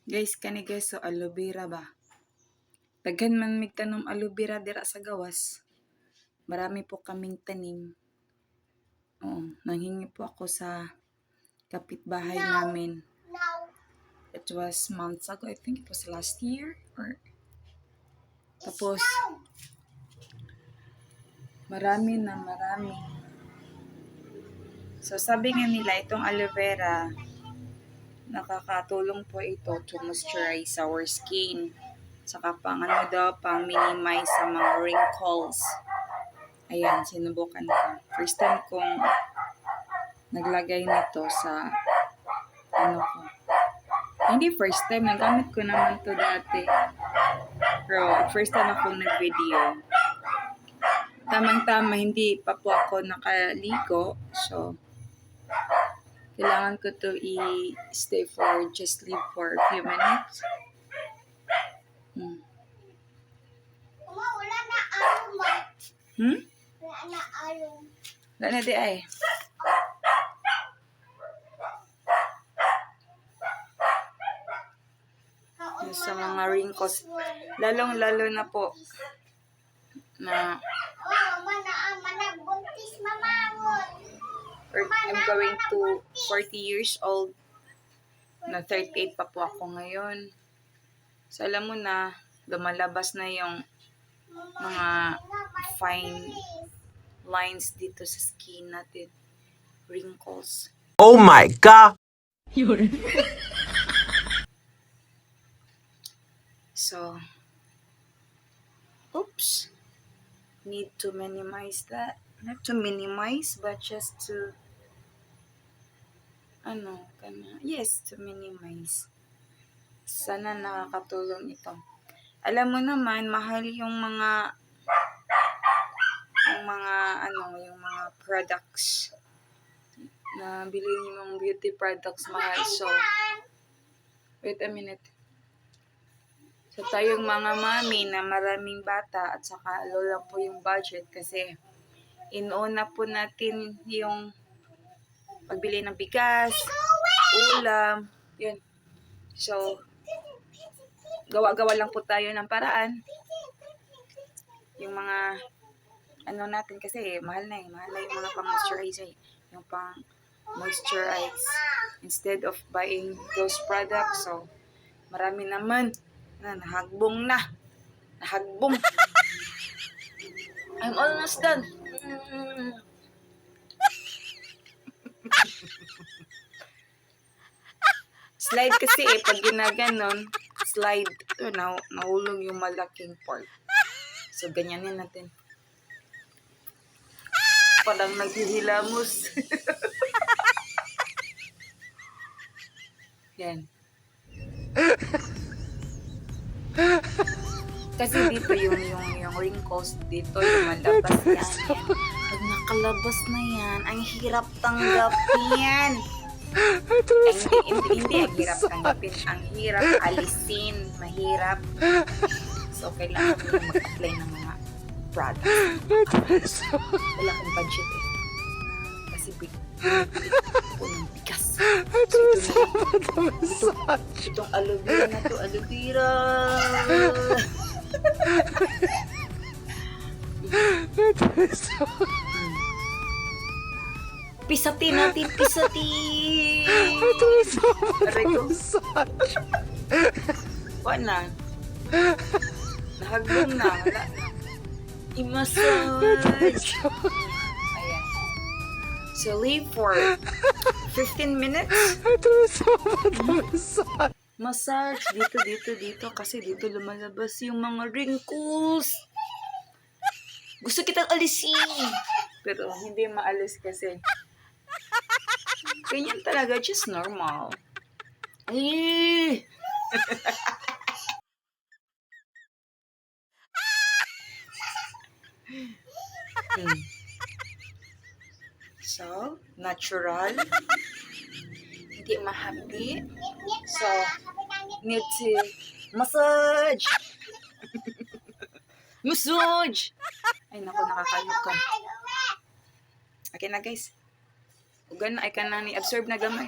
Guys, kani guys, so aloe vera ba? Daghan man mig tanom aloe vera dira sa gawas. Marami po kaming tanim. Oo, nanghingi po ako sa kapitbahay namin. It was months ago. I think it was last year. Tapos, marami. So, sabi nga nila, itong aloe vera, nakakatulong po ito to moisturize our skin. Saka pang pang minimize sa mga wrinkles. Ayan, sinubukan ko. First time kong naglagay nito sa ko. Hindi first time, nagamit ko naman to dati. Pero first time akong nag-video. Tamang-tama, hindi pa po ako nakaligo. So, kailangan ko to i-stay for, just leave for a few minutes. Wala na alum, ma. Wala na alum. Wala na di ay. Sa mga wrinkles, lalong-lalo na po na I'm going to 40 years old. Na 38 pa po ako ngayon. So alam mo na, lumalabas na yung mga fine lines dito sa skin natin. Wrinkles. Oh my God! So, oops. Need to minimize that. Not to minimize, but just to, yes, to minimize. Sana nakakatulong ito. Alam mo naman, mahal yung mga products na bilhin yung beauty products mahal. So, wait a minute. So, tayong mga mami na maraming bata at saka low po yung budget kasi inuuna po natin yung pagbili ng bigas, ulam, yun. So, gawa-gawa lang po tayo ng paraan. Yung mga natin kasi mahal na yung mga pang-moisturizer, yung pang-moisturize instead of buying those products. So, marami naman nahagbong. I'm almost done. Slide kasi pag ginaganon, slide, nahulog yung malaking part. So, ganyanin natin. Parang naghihilamos. Yan. Kasi dito yung wrinkles dito, lumalabas yan. Pag nakalabas na yan, ang hirap tanggapin. Hindi ang hirap tanggapin, ang hirap alisin, mahirap. So, kailangan mo mag-apply ng mga products. Wala akong budget eh. Kasi po ng bigas. So, itong aloe vera na to, aloe vera. Pisati natin, pisati. Wala. Nahaglong na. Wala na. I-massage. Ayan. So, leave for 15 minutes. Massage. Dito. Kasi dito lumalabas yung mga wrinkles. Gusto kitang alisin. Pero hindi maalis kasi. Ganyan talaga. Just normal. Ay! So, natural. Hindi mahapdi. So, need to massage. Massage! Ay, naku, nakakaluka. Okay na, guys. Ugan na, ay ka na ni-absorb na gamay.